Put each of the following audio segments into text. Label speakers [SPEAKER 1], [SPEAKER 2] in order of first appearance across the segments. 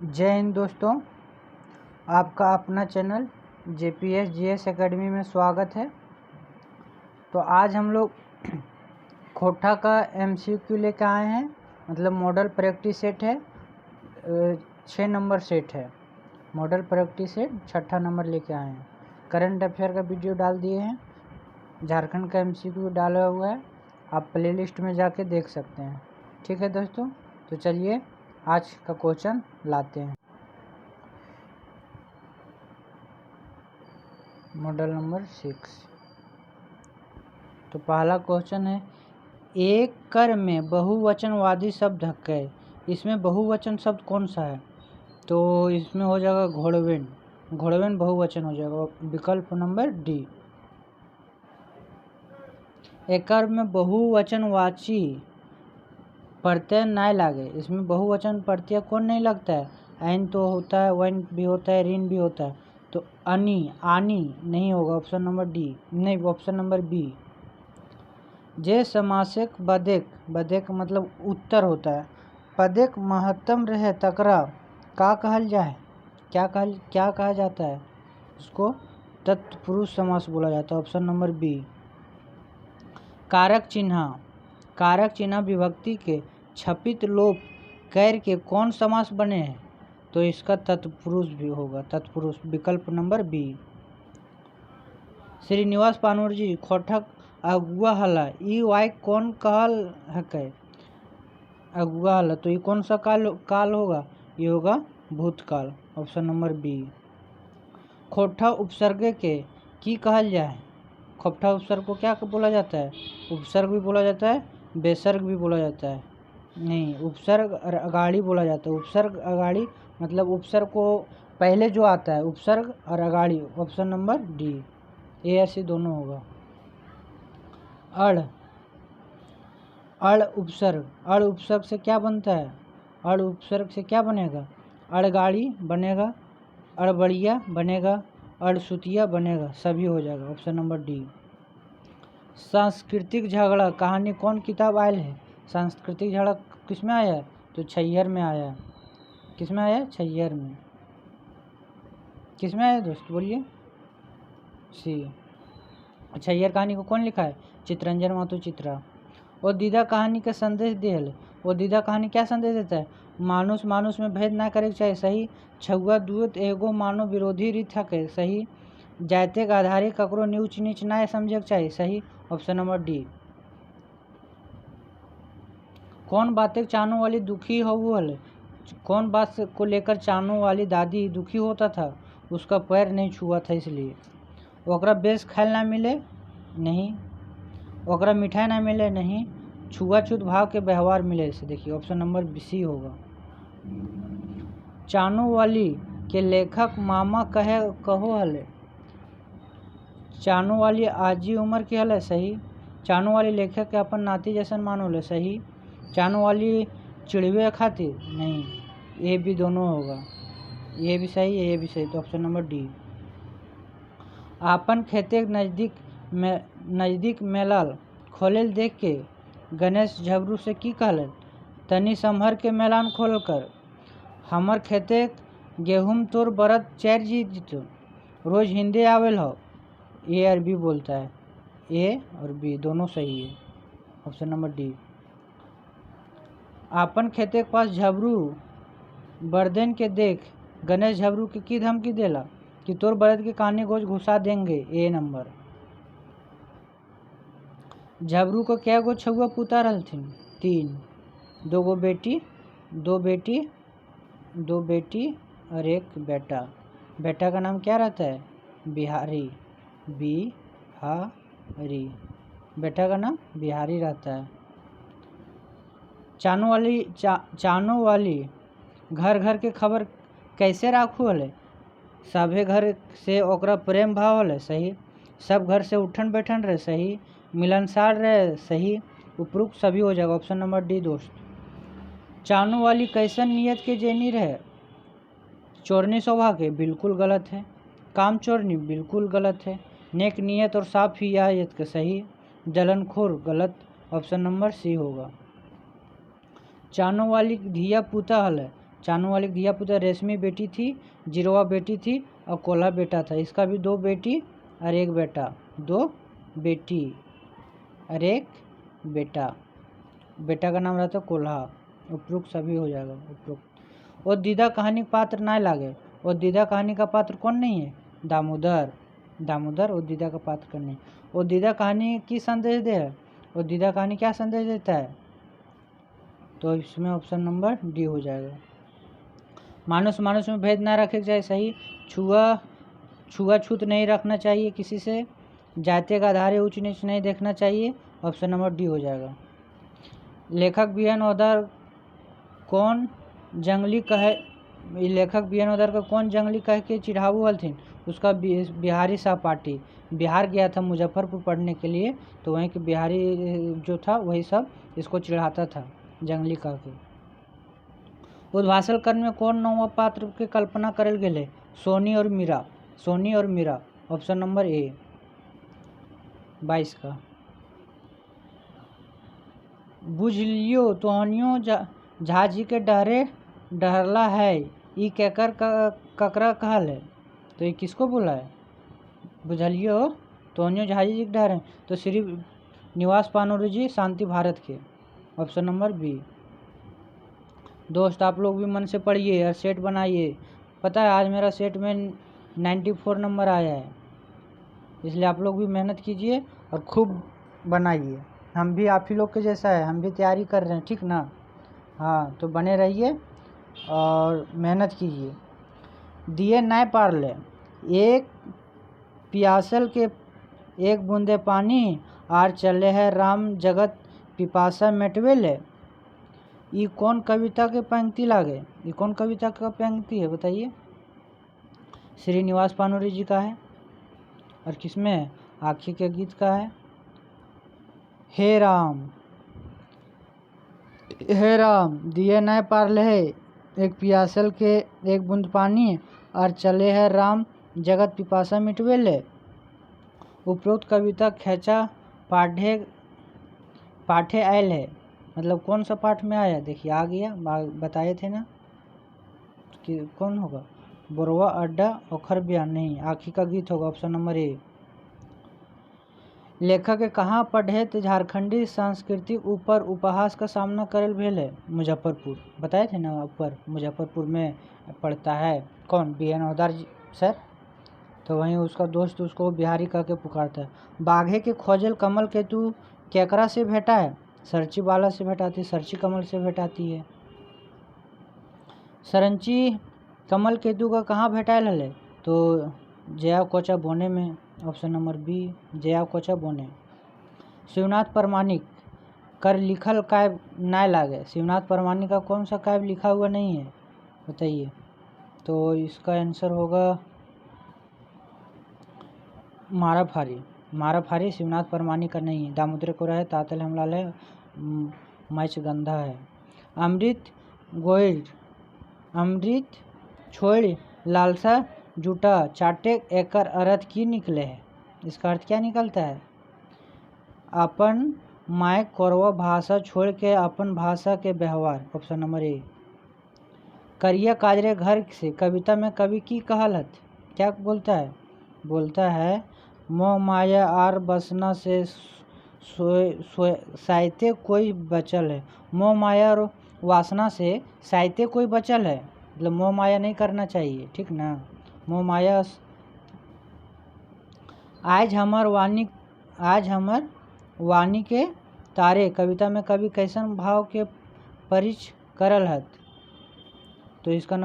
[SPEAKER 1] जय हिंद दोस्तों, आपका अपना चैनल JPS GS एकेडमी में स्वागत है। तो आज हम लोग खोटा का MCQ लेकर आए हैं। मतलब मॉडल प्रैक्टिस सेट है, 6 नंबर सेट है। मॉडल प्रैक्टिस सेट 6ठा नंबर लेके आए हैं। करंट अफेयर का वीडियो डाल दिए हैं, झारखंड का MCQ डाला हुआ है, आप प्लेलिस्ट में जाके देख सकते हैं। ठीक है दोस्तों, तो चलिए आज का क्वेश्चन लाते हैं। Model number 6। तो पहला क्वेश्चन है, एक कर में बहुवचनवादी शब्द है। इसमें बहुवचन शब्द कौन सा है? तो इसमें हो जाएगा घोड़वेन। घोड़वेन बहुवचन हो जाएगा, विकल्प नंबर डी। एक कर में बहुवचनवाची प्रत्यय नहीं लागे। इसमें बहुवचन प्रत्यय कौन नहीं लगता है? ऐन तो होता है, वन भी होता है, ऋण भी होता है। तो अनि आनी नहीं होगा, ऑप्शन नंबर डी नहीं, ऑप्शन नंबर बी। जे समासिक बदेक, बदेक मतलब उत्तर होता है। पदेक महत्तम रहे तकरा का कहल जाए, क्या कहा जाता है? उसको तत्पुरुष समास बोला जाता है, ऑप्शन नंबर बी। कारक चिन्ह, कारक चिन्ह विभक्ति के छपित लोप कैर के कौन समास बने हैं? तो इसका तत्पुरुष भी होगा, तत्पुरुष, विकल्प नंबर बी। श्रीनिवास पानूर जी खोठक अगुआ हला ई वाई कौन कहल है? अगुआ हला, तो ये कौन सा काल होगा? ये होगा भूतकाल, ऑप्शन नंबर बी। खोठा उपसर्ग के की कहल जाए? खोठा उपसर्ग को क्या बोला जाता है? उपसर्ग भी बोला जाता है, बेसर्ग भी बोला जाता है। नहीं, उपसर्ग और अगाड़ी बोला जाता है। उपसर्ग अगाड़ी मतलब उपसर्ग को पहले जो आता है, उपसर्ग और अगाड़ी, ऑप्शन नंबर डी। ए और सी दोनों होगा। अड़, अड़ उपसर्ग, अड़ उपसर्ग से क्या बनता है? अड़ उपसर्ग से क्या बनेगा? अड़गाड़ी बनेगा, अड़बड़िया बनेगा, अड़सुतिया बनेगा, सभी हो जाएगा, ऑप्शन नंबर डी। सांस्कृतिक झगड़ा कहानी कौन किताब आयल है? सांस्कृतिक झगड़ा किस में आया है? तो छैयर में आया है। किस में आया है? छैयर में। किस में आया है दोस्त, बोलिए? सी। छैयर कहानी को कौन लिखा है? चितरंजन मातो चित्रा। और दीदा कहानी का संदेश दियल। और दीदा कहानी क्या संदेश देता है? मानुष मानुष में भेद ना करे के चाहिए, सही। छुआ दूत एगो मानव विरोधी रीत है, सही। जाति के आधारे ककरो नीच नीच ना समझे के चाहिए, सही, ऑप्शन नंबर डी। कौन बातें चानों वाली दुखी हो? कौन बात को लेकर चानों वाली दादी दुखी होता था? उसका पैर नहीं छुआ था इसलिए। ओकरा बेस खायल ना मिले? नहीं। ओकरा मिठाई ना मिले? नहीं। छुआछूत भाव के व्यवहार मिले से, देखिए ऑप्शन नंबर सी होगा। चानों वाली के लेखक मामा कहो हले। चानों वाली आजी उम्र के हले, सही। चानों वाली लेखक के अपन नाती जैसन मानो ले, सही। चानों वाली चिड़वे खातिर? नहीं, ये भी दोनों होगा, ये भी सही है, ये भी सही, तो ऑप्शन नंबर डी। आपन खेते नज़दीक मेलाल खोलेल देख के गणेश झबरू से की कहलन? तनी संभर के मेलान खोल कर, हमर खेते गेहूं तोर बरत चैर जीतो, रोज हिंदे आवेल हो। ए और बी बोलता है, ए और बी दोनों सही है, ऑप्शन नंबर डी। आपन खेते के पास झबरू बरदेन के देख गणेश झबरू के की धमकी देला कि तोर बरद के कहानी गोज घुसा देंगे, ए नंबर। झबरू को क्या गो छुआ पुता रहलथिन? 3। दो बेटी और एक बेटा। बेटा का नाम क्या रहता है? बिहारी, बिहारी, बेटा का नाम बिहारी रहता है। चानों वाली घर घर के खबर कैसे राखू हले? सभे घर से ओकरा प्रेम भाव हले, सही। सब घर से उठन बैठन रहे, सही। मिलनसार रहे, सही। उपरोक्त सभी हो जाएगा, ऑप्शन नंबर डी दोस्त। चानों वाली कैसन नियत के जेनी रहे? चोरनी स्वभाव के? बिल्कुल गलत है। काम चोरनी? बिल्कुल गलत है। नेक नियत और साफ ही आयत के, सही। जलनखोर? गलत, ऑप्शन नंबर सी होगा। चानों वाली धिया पुता हल चानू वाली दिया पुत्र रेशमी बेटी थी, जीरवा बेटी थी और कोल्हा बेटा था। इसका भी 2 बेटी और 1 बेटा, 2 बेटी और 1 बेटा। बेटा का नाम रहता है कोल्हा। उपरोक्त सभी हो जाएगा उपरोक्त। और दीदा कहानी पात्र ना लागे। और दीदा कहानी का पात्र कौन नहीं है? दामोदर। दामोदर और दीदा का पात्र कौन नहीं? और दीदा कहानी की संदेश दे है? और दीदा कहानी क्या संदेश देता है? तो इसमें ऑप्शन नंबर डी हो जाएगा। मानुष मानुष में भेद ना रखे चाहिए, सही। छुआछूत नहीं रखना चाहिए किसी से। जाति का आधार ऊंच नीच नहीं देखना चाहिए। ऑप्शन नंबर डी हो जाएगा। लेखक बीएन ओदर कौन जंगली कहे लेखक बीएन ओदर का कौन जंगली कह के चिढ़ाऊ हलथिन? उसका बिहारी सहपाठी। बिहार गया था मुजफ्फरपुर पढ़ने के लिए, तो वहीं के बिहारी जो था वही सब इसको चिढ़ाता था जंगली कह के। उद्भाषण कर्म में कौन नौवा पात्र के कल्पना करल गेले? सोनी और मीरा। सोनी और मीरा। ऑप्शन नंबर ए 22 का। बुझलियो तोहनियो झाजी के डरे डरला है, ई केकर ककरा कहल है? तो ये किसको बोला है? बुझलियो तोहनियो झाजी जी के डर है, तो श्री निवास पानोरी जी शांति भारत के। Option number B. दोस्त आप लोग भी मन से पढ़िए और सेट बनाइए। पता है आज मेरा सेट में 94 नंबर आया है, इसलिए आप लोग भी मेहनत कीजिए और खूब बनाइए। हम भी आप ही लोग के जैसा है, हम भी तैयारी कर रहे हैं, ठीक ना? हाँ, तो बने रहिए और मेहनत कीजिए। दिए नाय पार ले, एक पियासल के एक बूंदे पानी, आर चले है राम जगत पिपासा मेटवे ले। ये कौन कविता के पंक्ति लागे? ये कौन कविता का पंक्ति है बताइए? श्रीनिवास पानोरी जी का है। और किसमें है? आखी के गीत का है। हे राम दिए नए पार ले, एक पियासल के एक बूंद पानी, और चले है राम जगत पिपासा मिटवे ले। उपरोक्त कविता खेचा पाठे आयल है, मतलब कौन सा पाठ में आया? देखिए आ गया, बताए थे ना कि कौन होगा? बोरवा अड्डा ओखर बयान नहीं, आखी का गीत होगा। Option number A. लेखक के कहाँ पढ़े तो झारखंडी सांस्कृतिक ऊपर उपहास का सामना करल भेल है? मुजफ्फरपुर। बताए थे ना ऊपर मुजफ्फरपुर में पढ़ता है कौन? BN Odar sir. तो वहीं उसका दोस्त उसको बिहारी कह के पुकारता है। बाघे के खोजल कमल के तू केकरा से भेटा है? सरची बाला से भेटाती, सरची कमल से भेटाती है। सरंची कमल केतु का कहाँ भेटायल है? तो जया कोचा बोने में। ऑप्शन नंबर बी जया कोचा बोने। शिवनाथ परमानिक कर लिखल काव्य ना लागे। शिवनाथ परमानिक का कौन सा काव्य लिखा हुआ नहीं है बताइए? तो इसका आंसर होगा माराफारी शिवनाथ परमानिक का नहीं है। दामोदर को रहे तातल हमलाल है, मैच गंधा है। अमृत छोड़ लालसा जूटा चाटे एकर अर्थ की निकले है? इसका अर्थ क्या निकलता है? अपन माय कोरवा भाषा छोड़ के अपन भाषा के व्यवहार। Option number A. करिया काजरे घर से कविता में कवि की कहलत? क्या बोलता है? बोलता है मोह माया आर बसना से साहित्य कोई बचल है। मोह माया और वासना से साहित्य कोई बचल है, मतलब मोह माया नहीं करना चाहिए, ठीक ना? मोह माया। आज हमर वाणी के तारे कविता में कवि कैसन भाव के परिचय करल हत? तो इसका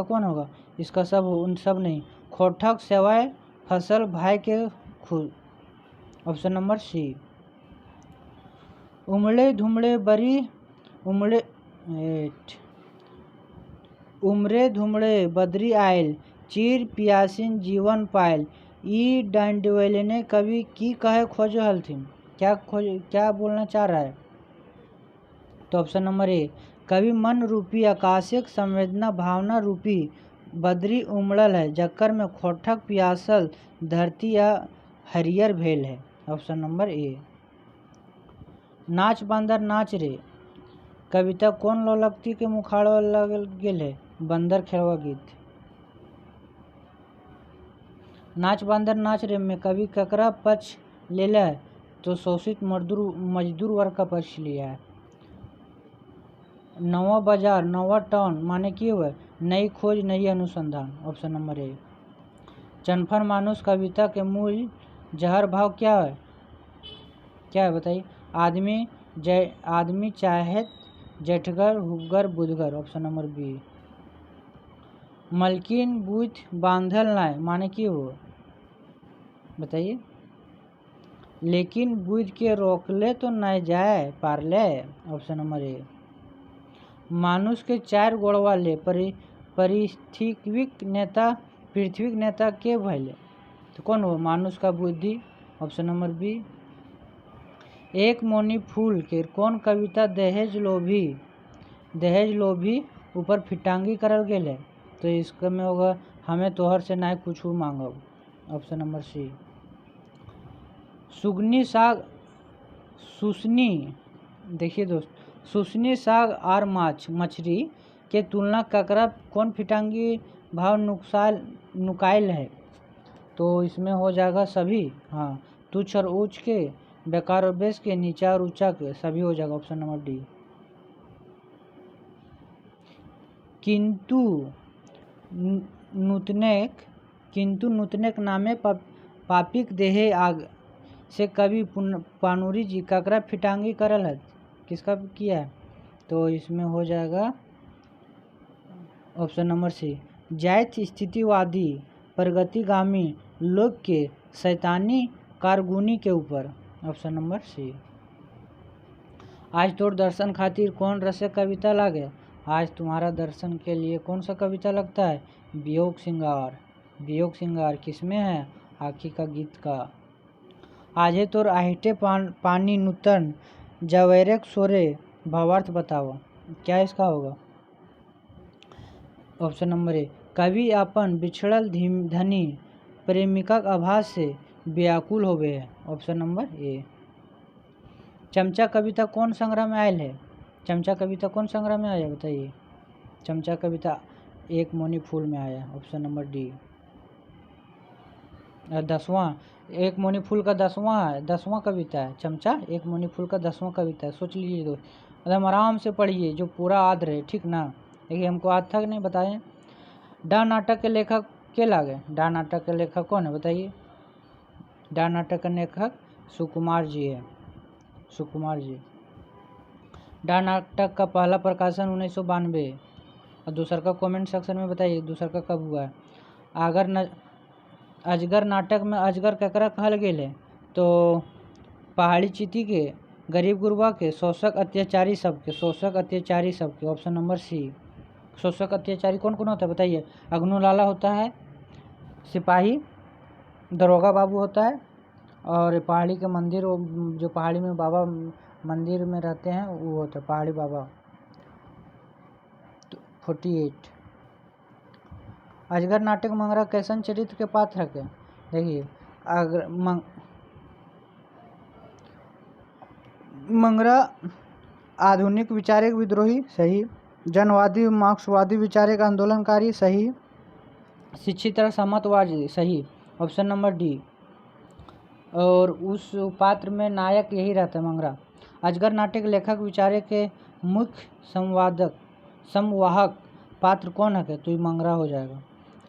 [SPEAKER 1] कौन होगा? इसका सब उन सब नहीं, खोठक सेवाय फसल भाई के खुद। Option number C. उमड़े धुमड़े बदरी आयल, चीर पियासिन जीवन पायल, ई डांडवेले ने कवि की कहे खोजो हलथिन? क्या बोलना चाह रहा है? तो ऑप्शन नंबर ए। कवि मन रूपी आकाशिक संवेदना भावना रूपी बदरी उमड़ल है, जक्कर में खोठक पियासल धरती या हरियर भेल है। Option number A. नाच बंदर नाच रे, कविता कौन लौलकती के मुखाड़ो लगल गेल है? बंदर खेलवा गीत। नाच बंदर नाच रे में कवि ककरा पक्ष लेला है? तो शोषित मजदूर वर्ग का पक्ष लिया है। नवा बाजार नवा टाउन माने की हुआ? नई खोज नई अनुसंधान, ऑप्शन नंबर ए। चनफर मानुष कविता के मूल जहर भाव क्या है? क्या है बताइए? आदमी चाहे जेठगर हुगर बुधगर, ऑप्शन नंबर बी। मलकिन बुध बांधल नाय माने की हो? बताइए। लेकिन बुध के रोकले तो न जाए पारले, ऑप्शन नंबर ए। मानुष के 4 गोड़वा ले पृथ्वीक नेता के भैले? तो कौन हो? मानुष का बुद्धि, ऑप्शन नंबर बी। एक मोनी फूल के कौन कविता दहेज लोभी ऊपर फिटांगी करल गेल है? तो इसका में होगा हमें तोहर से ना कुछ मांगब, ऑप्शन नंबर सी। देखिए दोस्त, सुसनी साग और मछली के तुलना ककरा कौन फिटांगी भाव नुकायल है? तो इसमें हो जाएगा सभी। हाँ, तुच्छ और उच्च के, बेकार और बेस के, नीचा और ऊंचा के, सभी हो जाएगा, ऑप्शन नंबर डी। किंतु नूतनेक नामे पापिक देहे आग से कवि पानुरी जी ककरा फिटांगी करल है? किसका किया है? तो इसमें हो जाएगा ऑप्शन नंबर सी, जायज स्थितिवादी प्रगतिगामी लोग के शैतानी कारगुनी के ऊपर, ऑप्शन नंबर सी। आज तोर दर्शन खातिर कौन रसे कविता लागे? आज तुम्हारा दर्शन के लिए कौन सा कविता लगता है? वियोग श्रृंगार किसमें है? आखी का गीत का। आजे तोर आहेटे पानी नूतन जवेरक सोरे भावार्थ बताओ, क्या इसका होगा? ऑप्शन नंबर ए, कवि अपन बिछड़ल धनी प्रेमिका आभास से व्याकुल होवे है, ऑप्शन नंबर ए। चमचा कविता कौन संग्रह में आयल है? चमचा कविता कौन संग्रह में आया बताइए? चमचा कविता एक मोनी फूल में आया, ऑप्शन नंबर डी। 10वां एक मोनी फूल का 10वां कविता है चमचा एक मोनी फूल का 10वां कविता है। सोच लीजिए दोस्त, एकदम आराम से पढ़िए, जो पूरा याद रहे, ठीक ना? देखिए हमको आज तक नहीं बताए। डा नाटक के लेखक के लागे? डा नाटक के लेखक कौन है बताइए? डा नाटक के लेखक सुकुमार जी है, सुकुमार जी। डा नाटक का पहला प्रकाशन 1992 और दूसरा का कमेंट सेक्शन में बताइए दूसरा का कब हुआ है। अजगर नाटक में अजगर ककरा कहल गेल है? तो पहाड़ी चीती के, गरीब गुरबा के, शोषक अत्याचारी सबके, ऑप्शन नंबर सी। शोषक अत्याचारी कौन कौन होता है बताइए? अग्नू लाला होता है, सिपाही दरोगा बाबू होता है, और पहाड़ी के मंदिर, जो पहाड़ी में बाबा मंदिर में रहते हैं वो होता है पहाड़ी बाबा। 48 अजगर नाटक मंगरा कैसन चरित्र के पात्र है? देखिए अगर मंगरा आधुनिक विचारक विद्रोही, सही। जनवादी मार्क्सवादी विचारक आंदोलनकारी, सही। शिक्षित और सामंतवादी, सही, ऑप्शन नंबर डी। और उस पात्र में नायक यही रहता है मंगरा। अजगर नाटक लेखक विचारक के मुख्य संवाहक पात्र कौन है? तो ये मंगरा हो जाएगा,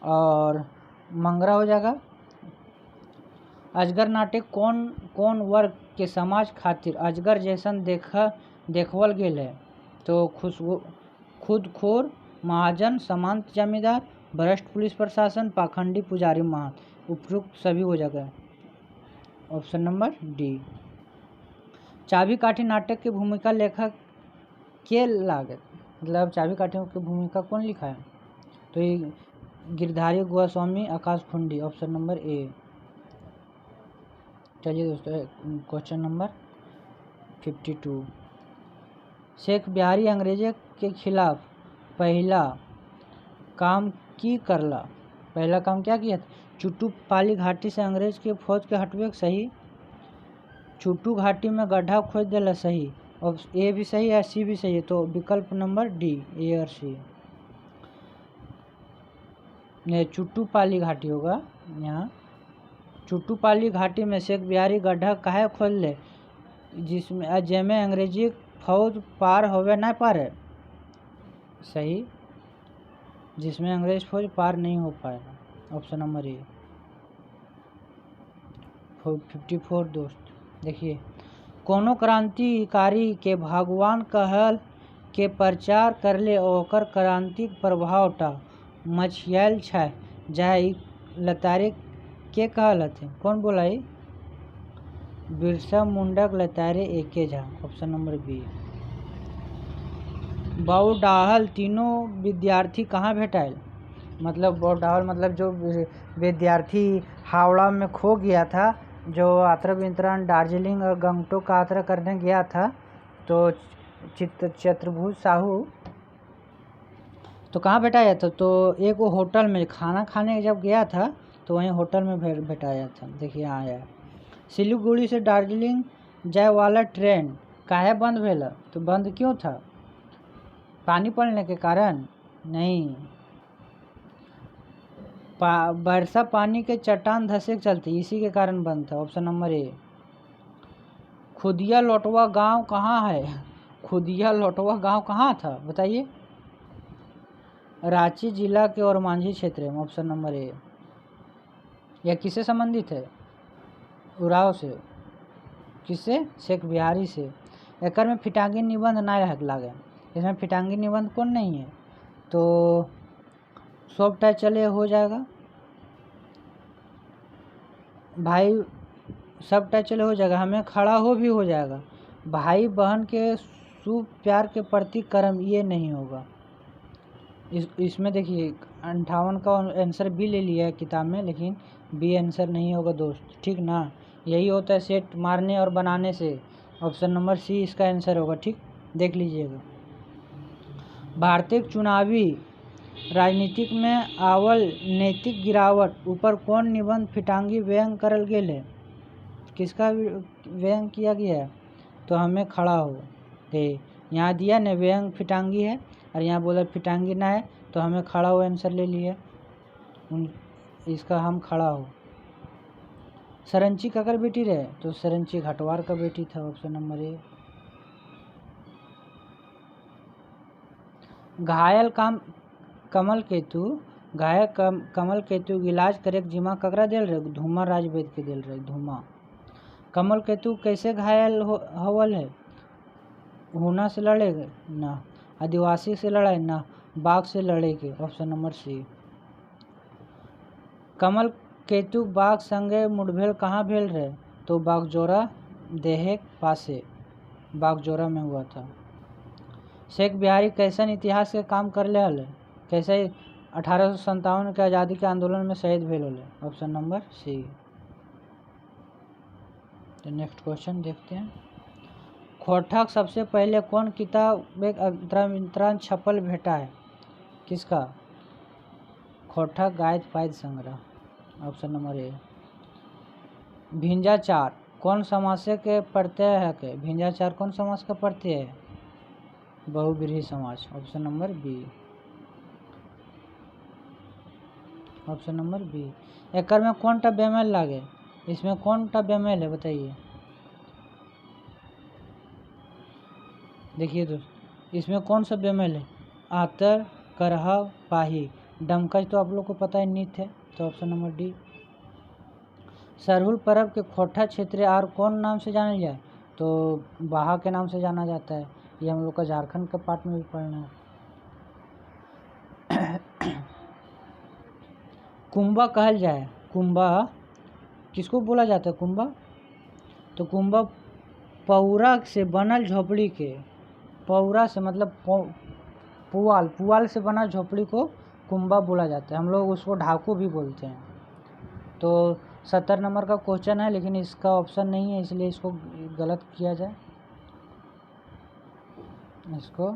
[SPEAKER 1] और मंगरा हो जाएगा। अजगर नाटक कौन वर्ग के समाज खातिर अजगर जैसन देखवल गेल है? तो खुदखोर महाजन, सामंत जमींदार, भ्रष्ट पुलिस प्रशासन, पाखंडी पुजारी महंत, उपयुक्त सभी हो जाएगा, ऑप्शन नंबर डी। चाबी काठी नाटक की भूमिका लेखक के लागत? मतलब चाबी काठी की भूमिका कौन लिखा है? तो ये गिरधारी गोस्वामी आकाश खुंडी, ऑप्शन नंबर ए। चलिए दोस्तों क्वेश्चन नंबर 52। शेख बिहारी अंग्रेजे के खिलाफ पहला काम क्या किया? चुटू पाली घाटी से अंग्रेज के फौज के हटवे, सही। चुटू घाटी में गड्ढा खोद दिला, सही। और ए भी सही है, सी भी सही है, तो विकल्प नंबर डी, ए और सी। ये चुट्टूपाली घाटी होगा यहाँ। चुट्टूपाली घाटी में शेख बिहारी गड्ढा काहे खोल ले जिसमें जेमे अंग्रेजी फौज पार होवे ना पारे। सही, जिसमें अंग्रेज फौज पार नहीं हो पाएगा, ऑप्शन नंबर ए। 54 दोस्त देखिए, कोनो क्रांतिकारी के भगवान कहल के प्रचार करले ओकर क्रांतिक प्रभावटा मचियाल छै जाहि लतारे के कहलथिन, कौन बोला है? बिरसा मुंडा के लतारे एके झा, ऑप्शन नंबर बी। बौडाहल तीनों विद्यार्थी कहाँ भेटाइल? मतलब बौडाहल मतलब जो विद्यार्थी हावड़ा में खो गया था, जो यात्रा वितरण दार्जिलिंग और गंगटोक का यात्रा करने गया था, तो चतुर्भुज साहू तो कहाँ भेटाया था? तो एक वो होटल में खाना खाने जब गया था तो वहीं होटल में भेटाया था। देखिए यहाँ आया, सिलीगुड़ी से दार्जिलिंग जाए वाला ट्रेन काहे बंद भेल? तो बंद क्यों था? पानी पड़ने के कारण? नहीं, वर्षा पानी के चट्टान धसे के चलते, इसी के कारण बंद था, ऑप्शन नंबर ए। खुदिया लोटवा गांव कहाँ है? खुदिया लोटवा गांव कहाँ था बताइए? रांची जिला के और मांझी क्षेत्र में, ऑप्शन नंबर ए। यह किससे संबंधित है? उराव से। किससे? शेख बिहारी से। एकर में फिटांगी निबंध ना लागे, इसमें फिटांगी निबंध कौन नहीं है, तो सब टाइप चले हो जाएगा भाई, सब टाइप चले हो जाएगा, हमें खड़ा हो भी हो जाएगा। भाई बहन के शुभ प्यार के प्रति कर्म, ये नहीं होगा। इसमें देखिए 58 का आंसर बी ले लिया है किताब में, लेकिन बी आंसर नहीं होगा दोस्त, ठीक ना? यही होता है सेट मारने और बनाने से, ऑप्शन नंबर सी इसका आंसर होगा, ठीक, देख लीजिएगा। भारतीय चुनावी राजनीतिक में आवल नैतिक गिरावट ऊपर कौन निबंध फिटांगी व्यंग करल गेल है? किसका व्यंग किया गया है? तो हमें खड़ा हो, यहाँ दिया न व्यंग फिटांगी है, और यहाँ बोला फिटांगी ना है, तो हमें खड़ा हो आंसर ले लिया इसका, हम खड़ा हो। सरंची ककर बेटी रहे? तो सरंची घटवार का बेटी था, ऑप्शन नंबर ए। घायल कमल केतु इलाज करे जिम्मा ककरा दिल रहे? धूमा राजवेद के दिल रहे, धूमा। कमल केतु कैसे घायल होवल है? हुना से लड़े ना, आदिवासी से लड़ाई ना, बाघ से लड़े के, ऑप्शन नंबर सी। कमल केतु बाघ संगे मुठभेड़ कहाँ भेल रहे? तो बागजोरा देहे पासे, बागजोरा में हुआ था। शेख बिहारी कैसन इतिहास के काम कर ले हल? कैसे 1857 के आज़ादी के आंदोलन में शहीद भेल होले, ऑप्शन नंबर सी। तो नेक्स्ट क्वेश्चन देखते हैं। खोटक सबसे पहले कौन किताब एक अंतरांतरण छपल भेटा है? किसका? खोटक गायद पायद संग्रह, ऑप्शन नंबर ए। भिंजाचार कौन समास के प्रत्यय है के? भिंजाचार कौन समास का प्रत्यय है? बहुव्रीहि समास, option number B, option number B. एकर में कौन टा बेमेल लागे? इसमें कौन टा बेमेल है बताइए? देखिए दोस्त, इसमें कौन सा बेमेल है? आतर, करहा, पाही, डमकच तो आप लोग को पता ही नहीं थे, तो ऑप्शन नंबर डी। सरहुल पर्व के खोटा क्षेत्र और कौन नाम से जाना जाए? तो बाहा के नाम से जाना जाता है, ये हम लोग का झारखंड का पार्ट में भी पढ़ना है। कुंभा कहल जाए, कुंभा किसको बोला जाता है? कुंभा, तो कुंभा पौरा से बनल झोपड़ी के, पौरा से मतलब पुआल से बना झोपड़ी को कुंभा बोला जाता है, हम लोग उसको ढाकू भी बोलते हैं। तो 70 नंबर का क्वेश्चन है, लेकिन इसका ऑप्शन नहीं है, इसलिए इसको गलत किया जाए इसको।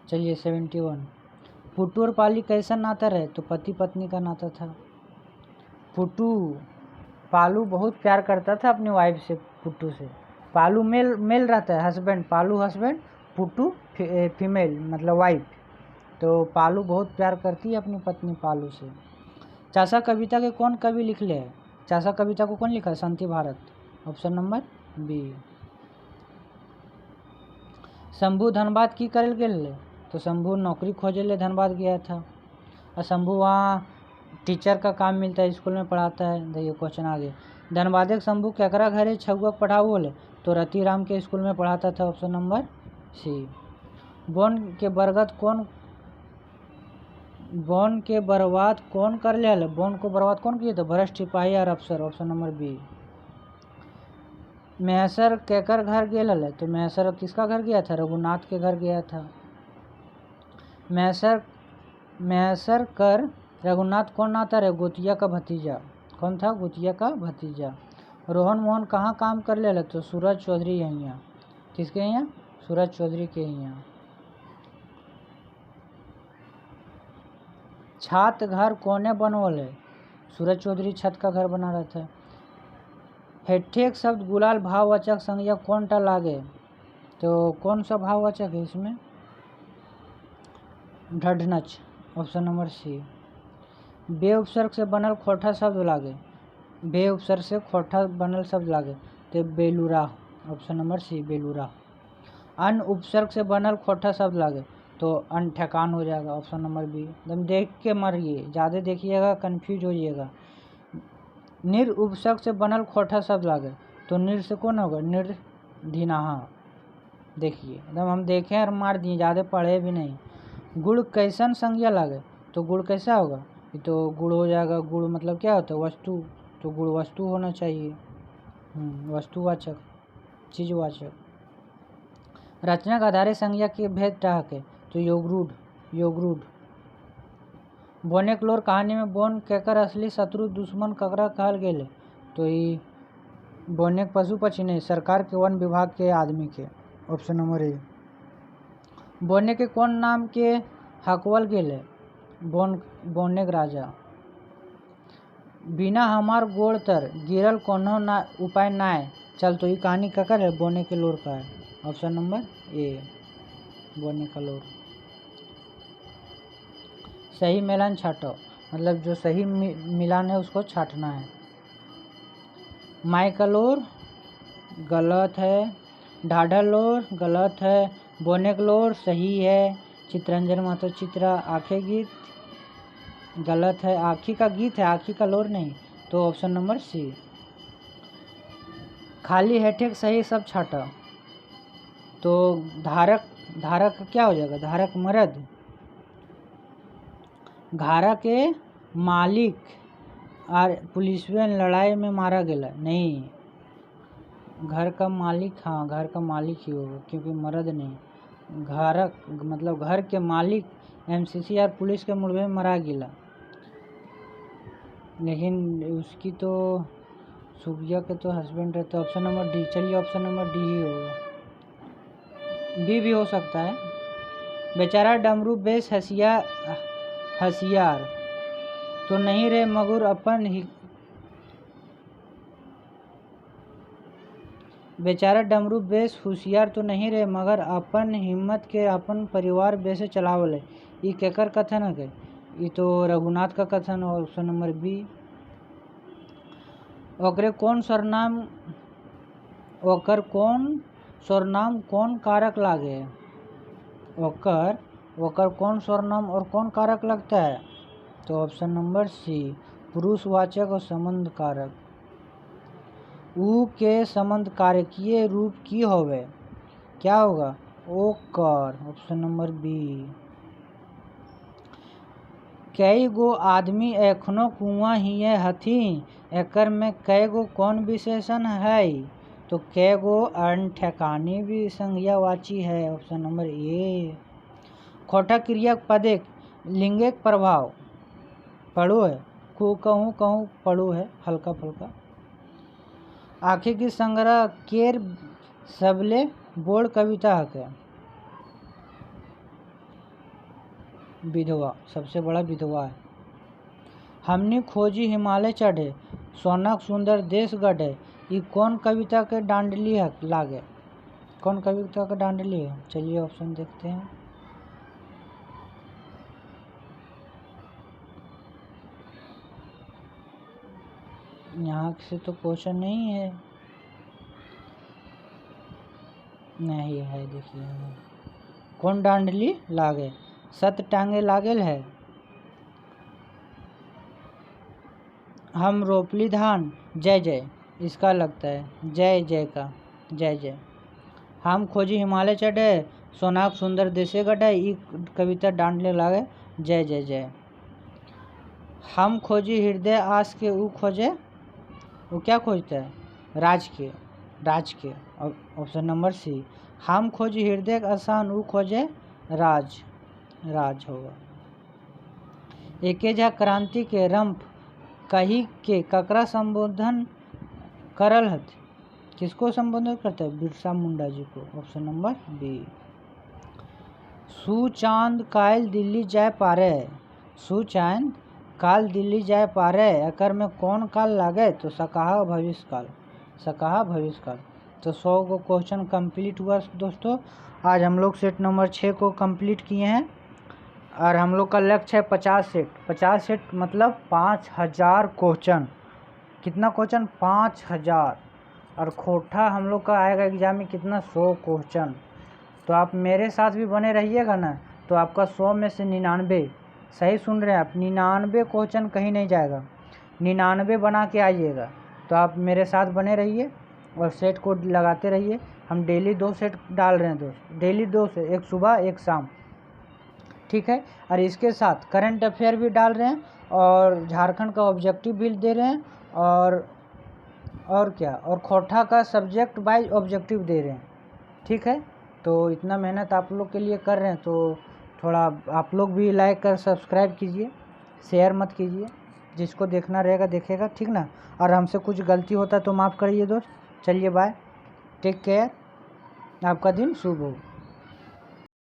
[SPEAKER 1] चलिए 71। पुट्टू और पाली कैसा नाता रहे? तो पति पत्नी का नाता था। पुट्टू, पालू बहुत प्यार करता था अपनी वाइफ से, पुट्टू से, पालू मेल मेल रहता है हस्बैंड, पालू हस्बैंड, पुट्टू फीमेल मतलब वाइफ। तो पालू बहुत प्यार करती है अपनी पत्नी पालू से। चासा कविता के कौन कवि लिखले है? चासा कविता को कौन लिखा है? Shanti Bharat, option number B. Shambhu Dhanbad की करल गेल? तो शंभू नौकरी खोजे ले धनबाद गया था और शंभू वहाँ टीचर का काम मिलता है, स्कूल में पढ़ाता है। देखिए क्वेश्चन आगे, धनबाद शंभू केकरा घरे छुआ पढ़ाऊ बोले? तो रतिराम के स्कूल में पढ़ाता था, ऑप्शन नंबर सी। बोन के बर्बाद कौन कर ले? बोन को बर्बाद कौन किए थे? भ्रष्ट सिपाही और अफसर, ऑप्शन नंबर बी। महेसर केकर घर गेल है? तो महेसर किसका घर गया था? रघुनाथ के घर गया था। महेसर कर रघुनाथ कौन आता रहे? गोतिया का भतीजा। कौन था? गोतिया का भतीजा। रोहन मोहन कहाँ काम कर ले? तो सूरज चौधरी यहाँ। किसके यहाँ? सूरज चौधरी के यहाँ। छात घर कोने बनवल है? सूरज चौधरी छत का घर बना रहा था। हेठेक शब्द गुलाल भाववाचक संज्ञा कौन टा लागे? तो कौन सा भाववाचक है इसमें? ढढनच, ऑप्शन नंबर सी। बे उपसर्ग से बनल खोटा शब्द लागे? बे उपसर्ग से खोटा बनल शब्द लागे तो बेलूरा, ऑप्शन नंबर सी बेलूरा। अन उपसर्ग से बनल खोटा शब्द लागे तो अनठेकान हो जाएगा, ऑप्शन नंबर बी। एकदम देख के मरिए, ज़्यादा देखिएगा कंफ्यूज हो जाइएगा। निर उपसर्ग से बनल खोटा शब्द लागे तो निर से कौन होगा? निर्धिनाहा। देखिए एकदम हम देखें और मार दिए, ज़्यादा पढ़े भी नहीं। गुड़ कैसन संज्ञा लागे? तो गुड़ कैसा होगा? ये तो गुड़ हो जाएगा। गुड़ मतलब क्या होता है? वस्तु। तो गुण वस्तु होना चाहिए, वस्तुवाचक, चीजवाचक। रचना का आधारे संज्ञा के भेद टाक है? तो योगरूढ़। बोनेकलोर कहानी में बोन केकर असली शत्रु दुश्मन ककरा कहल गेल? तो ये बोनेक पशु पक्षी नहीं, सरकार के वन विभाग के आदमी के, ऑप्शन नंबर ए। बोने के कौन नाम के हकवल गेल है? बोनेक राजा। बिना हमार गोड़ तर गिरल कोनो ना उपाय नाय चल, तो ये कहानी ककर है? बोने के लोर का है, ऑप्शन नंबर ए बोने का लोर। सही मिलान छाटो, मतलब जो सही मिलान है उसको छाटना है। माइकलोर गलत है, ढाढलोर गलत है, बोनेकलोर सही है, चित्रंजन महतो चित्रा आखे गीत गलत है, आखी का गीत है, आखी का लोर नहीं, तो ऑप्शन नंबर सी। खाली हेठे सही सब छाटा तो धारक क्या हो जाएगा? धारक मर्द। घारा के मालिक और पुलिसवन लड़ाई में मारा गया नहीं, घर का मालिक, हाँ घर का मालिक ही होगा क्योंकि मर्द नहीं। घारक मतलब घर के मालिक एमसीसी और पुलिस के मुठभेड़ में मारा गया, लेकिन उसकी तो सुबिया के तो हस्बैंड रहता है, ऑप्शन नंबर डी। चलिए ऑप्शन नंबर डी ही होगा, बी भी हो सकता है। बेचारा डमरू बेस हसियार तो नहीं रे मगर अपन ही, बेचारा डमरू बेस होशियार तो नहीं रे मगर अपन हिम्मत के अपन परिवार बेसे चलावले, ये केकर कथन है? ये तो रघुनाथ का कथन, ऑप्शन नंबर बी। ओकर कौन स्वरनाम कौन कारक लागे? ओकर कौन स्वरनाम और कौन कारक लगता है? तो ऑप्शन नंबर सी पुरुषवाचक और संबंध कारक। ऊ के संबंध कारकीय रूप की होवे? क्या होगा? ओकर, ऑप्शन नंबर बी। कई गो आदमी एखनो कुआं हिए हथिन, एकर में कई गो कौन विशेषण है? तो कई गो अनठेकानी भी संज्ञावाची है, ऑप्शन नंबर ए। खोटा क्रिया पदे लिंगिक प्रभाव पढ़ो है, कहूँ पढ़ो है हल्का फुल्का। आखिर की संग्रह केर सबले बोड़ कविता है? विधवा, सबसे बड़ा विधवा है। हमने खोजी हिमालय चढ़े, सोनक सुंदर देश गढ़े, ये कौन कविता के डांडली है लागे? कौन कविता का डांडली है? चलिए ऑप्शन देखते हैं। यहाँ से तो क्वेश्चन नहीं है। नहीं है, देखिए कौन डांडली लागे? सत टांगे लागेल है। हम रोपली धान जय जय, इसका लगता है जय जय का, जय जय। हम खोजी हिमालय चढ़े, सोनाक सुंदर देशे गढ़े, ई कविता डांडले लागे जय जय जय। हम खोजी हृदय आस के, ऊ खोजे, वो क्या खोजता है? राज के, राज के। Option number C. हम खोजी हृदय आसान, ऊ खोजे राज, राज होगा। एके झा क्रांति के रंप कही के ककरा संबोधन करल हथ? किसको संबोधित करता है? बिरसा मुंडा जी को। Option number B. सुचांद काल दिल्ली जाय पारे, सुचांद काल दिल्ली जाय पारे, अकर में कौन काल लागे? तो सकाहा भविष्य काल, सकाहा भविष्य काल। तो 100 को क्वेश्चन कंप्लीट हुआ दोस्तों। आज हम लोग सेट नंबर 6 को कंप्लीट किए हैं और हम लोग का लक्ष्य है 50 सेट। 50 सेट मतलब 5000 क्वेश्चन। कितना क्वेश्चन? 5000। और खोटा हम लोग का आएगा एग्जाम में कितना? 100 क्वेश्चन। तो आप मेरे साथ भी बने रहिएगा ना, तो आपका 100 में से 99, सही सुन रहे हैं आप, 99 क्वेश्चन कहीं नहीं जाएगा, 99 बना के आइएगा। तो आप मेरे साथ बने रहिए और सेट को लगाते रहिए। हम डेली 2 सेट डाल रहे हैं दोस्त, डेली 2 से, एक सुबह एक शाम, ठीक है। और इसके साथ करंट अफेयर भी डाल रहे हैं और झारखंड का ऑब्जेक्टिव भी दे रहे हैं और क्या, और खोटा का सब्जेक्ट वाइज ऑब्जेक्टिव दे रहे हैं, ठीक है। तो इतना मेहनत आप लोग के लिए कर रहे हैं, तो थोड़ा आप लोग भी लाइक कर सब्सक्राइब कीजिए, शेयर मत कीजिए, जिसको देखना रहेगा देखेगा, ठीक ना। और हमसे कुछ गलती होता है तो माफ़ करिए दोस्त। चलिए बाय, टेक केयर, आपका दिन शुभ हो।